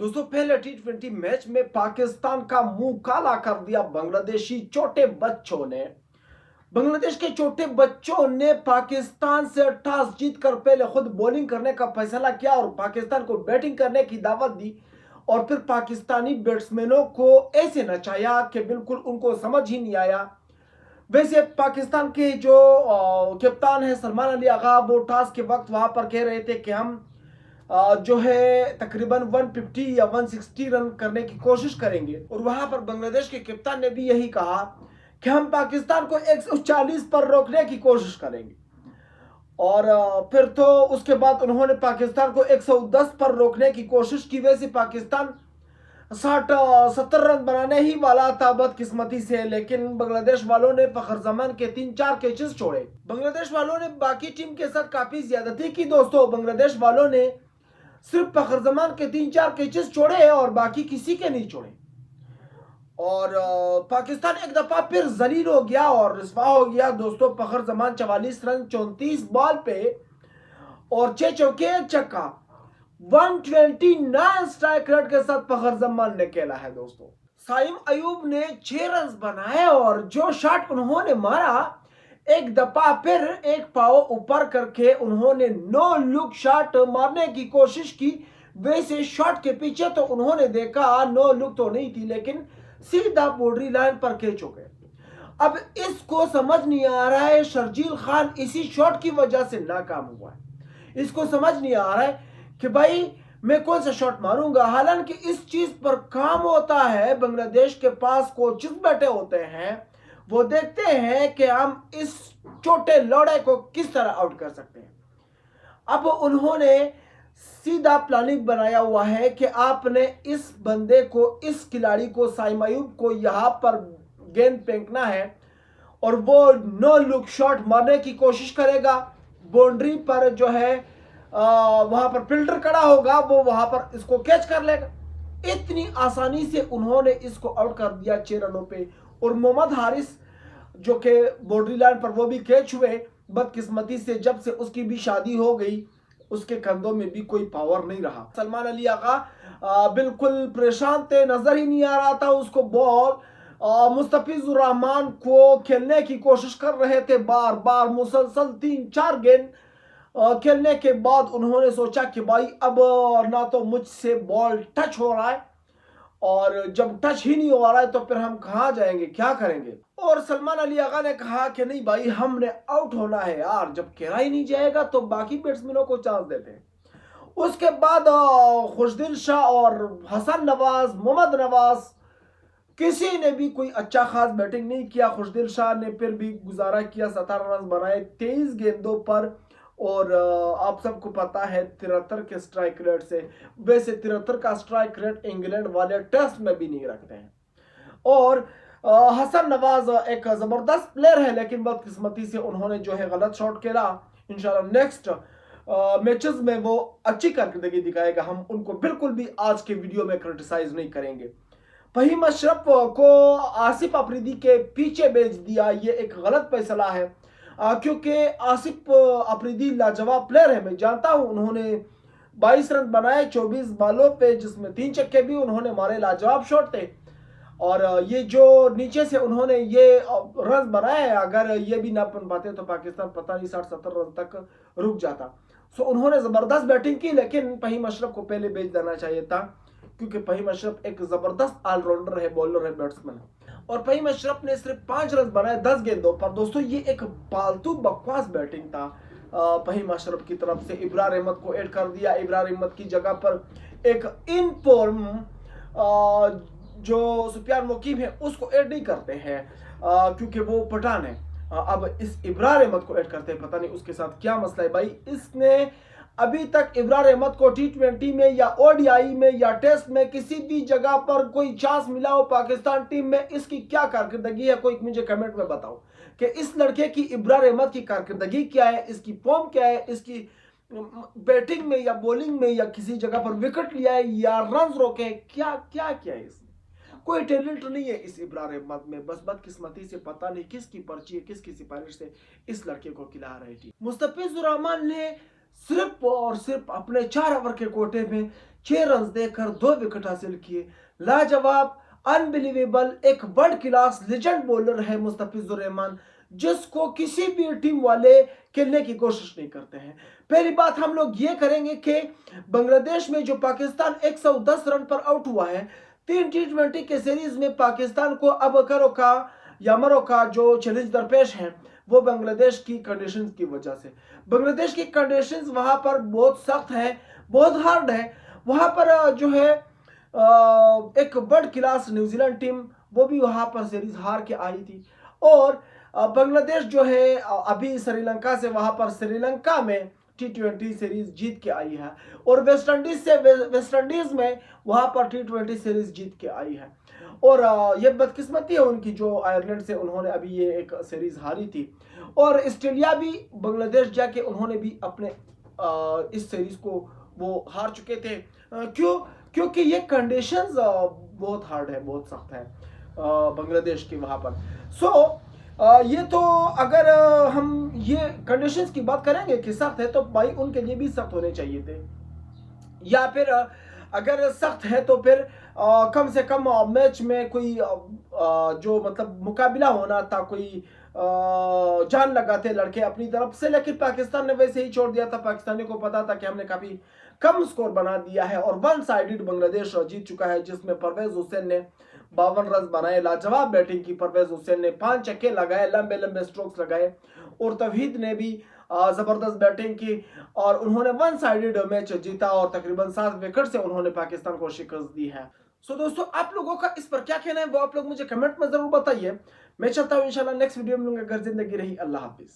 दोस्तों पहले टी20 मैच में पाकिस्तान का मुंह काला कर दिया बांग्लादेशी छोटे बच्चों ने। बांग्लादेश के छोटे बच्चों ने पाकिस्तान से टॉस जीतकर पहले खुद बॉलिंग करने का फैसला किया और पाकिस्तान को बैटिंग करने की दावत दी और फिर पाकिस्तानी बैट्समैनों को ऐसे नचाया कि बिल्कुल उनको समझ ही नहीं आया। वैसे पाकिस्तान के जो कप्तान है सलमान अली आगा, वो टॉस के वक्त वहां पर कह रहे थे कि हम जो है तकरीबन 150 या 160 रन करने की कोशिश करेंगे और वहां पर बांग्लादेश के कप्तान ने भी यही कहा कि हम पाकिस्तान को 140 पर रोकने की कोशिश करेंगे। और फिर तो उसके बाद उन्होंने पाकिस्तान को 110 पर रोकने की कोशिश की। वैसे पाकिस्तान 60-70 रन बनाने ही वाला था बदकिस्मती से, लेकिन बांग्लादेश वालों ने फखर जमान के 3-4 कैचेस छोड़े। बांग्लादेश वालों ने बाकी टीम के साथ काफी ज्यादती की दोस्तों। बांग्लादेश वालों ने सिर्फ फखर जमान के 3-4 कैचेस छोड़े और बाकी किसी के नहीं छोड़े और पाकिस्तान एक दफा फिर जलील हो गया और रिस्वा हो गया दोस्तों। फखर जमान 44 रन 34 बॉल पे और 6 चौके 1 छक्का 129 स्ट्राइक रेट के साथ फखर जमान ने खेला है दोस्तों। साइम अयूब ने 6 रन बनाए और जो शॉट उन्होंने मारा एक दफा फिर एक पाव ऊपर करके उन्होंने नो लुक शॉट मारने की कोशिश की। वैसे शॉट के पीछे तो उन्होंने देखा नो लुक तो नहीं थी, लेकिन सीधा बाउंड्री लाइन पर कैच हो गए। अब इसको समझ नहीं आ रहा है शर्जील खान इसी शॉट की वजह से नाकाम हुआ है। इसको समझ नहीं आ रहा है कि भाई मैं कौन सा शॉट मारूंगा। हालांकि इस चीज पर काम होता है, बांग्लादेश के पास कोचेस बैठे होते हैं, वो देखते हैं कि हम इस छोटे लड़े को किस तरह आउट कर सकते हैं। अब उन्होंने सीधा प्लानिंग बनाया हुआ है कि आपने इस बंदे को, इस खिलाड़ी को, साइम अयूब को यहां पर गेंद फेंकना है और वो नो लुक शॉट मारने की कोशिश करेगा। बाउंड्री पर जो है वहां पर फील्डर खड़ा होगा, वो वहां पर इसको कैच कर लेगा। इतनी आसानी से उन्होंने इसको आउट कर दिया 6 रनों पे। और मोहम्मद हारिस जो कि बाउंड्री लाइन पर वो भी कैच हुए। बदकिस्मती से जब से उसकी भी शादी हो गई उसके कंधों में भी कोई पावर नहीं रहा। सलमान अली आगा बिल्कुल परेशान थे, नजर ही नहीं आ रहा था उसको बॉल। मुस्तफिजुर रहमान को खेलने की कोशिश कर रहे थे, बार बार मुसलसल 3-4 गेंद खेलने के बाद उन्होंने सोचा कि भाई अब ना तो मुझसे बॉल टच हो रहा है और जब टच ही नहीं हो रहा है तो फिर हम कहाँ जाएंगे, क्या करेंगे। और सलमान अली आगा ने कहा कि नहीं भाई हमने आउट होना है यार, जब खेला ही नहीं जाएगा तो बाकी बैट्समैनों को चांस देते हैं। उसके बाद खुशदिल शाह और हसन नवाज, मोहम्मद नवाज, किसी ने भी कोई अच्छा खास बैटिंग नहीं किया। खुशदिल शाह ने फिर भी गुजारा किया, 17 रन बनाए 23 गेंदों पर और आप सबको पता है 73 के स्ट्राइक रेट से। वैसे 73 का स्ट्राइक रेट इंग्लैंड वाले टेस्ट में भी नहीं रखते हैं। और हसन नवाज एक जबरदस्त प्लेयर है, लेकिन बदकिस्मती से उन्होंने जो है गलत शॉट खेला। इंशाल्लाह नेक्स्ट मैचेस में वो अच्छी कारकर्दगी दिखाएगा, हम उनको बिल्कुल भी आज के वीडियो में क्रिटिसाइज नहीं करेंगे। फहीम अशरफ को आसिफ अफरीदी के पीछे भेज दिया, ये एक गलत फैसला है क्योंकि आसिफ अफरीदी लाजवाब प्लेयर है, मैं जानता हूं। उन्होंने 22 रन बनाए 24 बॉलों पे, जिसमें 3 छक्के भी उन्होंने मारे, लाजवाब शॉट थे। और ये जो नीचे से उन्होंने ये रन बनाए, अगर ये भी ना बन पाते तो पाकिस्तान पता नहीं 60-70 रन तक रुक जाता। सो उन्होंने जबरदस्त बैटिंग की, लेकिन फहीम अशरफ को पहले भेज देना चाहिए था क्योंकि फहीम अशरफ एक जबरदस्त ऑलराउंडर है, बॉलर है, बैट्समैन। और फहीम अशरफ ने सिर्फ 5 रन बनाए 10 गेंदों पर। दोस्तों ये एक फालतू बकवास बैटिंग था फहीम अशरफ की तरफ से। इब्रार अहमद को ऐड कर दिया, इब्रार अहमद की जगह पर एक इनफॉर्म जो सुफियान मुकीम है उसको ऐड नहीं करते हैं क्योंकि वो पठान है। अब इस इब्रार अहमद को ऐड करते हैं, पता नहीं उसके साथ क्या मसला है भाई। इसने अभी तक इब्रार अहमद को टी20 में या ओडीआई में या टेस्ट में किसी भी जगह पर कोई चांस मिला हो पाकिस्तान टीम में, इसकी क्या कारकर्दगी है कोई मुझे कमेंट में बताओ कि इस लड़के की, इब्रार अहमद की कारकर्दगी क्या है, इसकी फॉर्म क्या है, इसकी बैटिंग में या बॉलिंग में या किसी जगह पर विकेट लिया है या रन रोके, क्या क्या क्या है इसमें। कोई टैलेंट नहीं है इस इब्रार अहमद में, बस बदकिस्मती से पता नहीं किसकी पर्ची है, किसकी सिफारिश से इस लड़के को खिला रही थी। मुस्तफिजुर रहमान ने सिर्फ और सिर्फ अपने 4 ओवर के कोटे में 6 रन देकर 2 विकेट हासिल किए। लाजवाब, अनबिलीवेबल, एक वर्ल्ड क्लास लेजेंड बॉलर है मुस्तफिजुर रहमान, जिसको किसी भी टीम वाले खेलने की कोशिश नहीं करते हैं। पहली बात हम लोग ये करेंगे कि बांग्लादेश में जो पाकिस्तान 110 रन पर आउट हुआ है 3 T20 के सीरीज में, पाकिस्तान को अब करो का या मरो का जो चैलेंज दरपेश है वो बांग्लादेश की कंडीशंस की वजह से। बांग्लादेश की कंडीशंस वहां पर बहुत सख्त है, बहुत हार्ड है। वहां पर जो है एक वर्ल्ड क्लास न्यूजीलैंड टीम वो भी वहां पर सीरीज हार के आई थी। और बांग्लादेश जो है अभी श्रीलंका से वहां पर श्रीलंका में T20 सीरीज जीत के आई है, और वेस्ट इंडीज में वहां पर T20 सीरीज जीत के आई है। और ये बदकिस्मती है उनकी जो आयरलैंड से उन्होंने अभी ये एक सीरीज हारी थी। और ऑस्ट्रेलिया भी बांग्लादेश जाके उन्होंने भी अपने इस सीरीज को वो हार चुके थे। क्यों? क्योंकि ये कंडीशंस बहुत हार्ड है, बहुत सख्त है बांग्लादेश के वहां पर। ये तो अगर हम ये कंडीशंस की बात करेंगे कि सख्त है, तो भाई उनके लिए भी सख्त होने चाहिए थे। या फिर अगर सख्त है तो फिर कम से कम मैच में कोई जो मतलब मुकाबला होना था, कोई जान लगाते लड़के अपनी तरफ से, लेकिन पाकिस्तान ने वैसे ही छोड़ दिया था। पाकिस्तानी को पता था कि हमने काफी कम स्कोर बना दिया है और वन साइडेड बांग्लादेश जीत चुका है, जिसमें परवेज हुसैन ने 52 रन बनाए। लाजवाब बैटिंग की परवेज हुसैन ने, 5 छक्के लगाए, लंबे लंबे स्ट्रोक्स लगाए। और तौहीद ने भी जबरदस्त बैटिंग की और उन्होंने वन साइडेड मैच जीता और तकरीबन 7 विकेट से उन्होंने पाकिस्तान को शिकस्त दी है। दोस्तों, आप लोगों का इस पर क्या कहना है वो आप लोग मुझे कमेंट में जरूर बताइए। मैं चलता हूं, इंशाल्लाह नेक्स्ट वीडियो में मिलूंगा। अगर जिंदगी रही, अल्लाह हाफिज।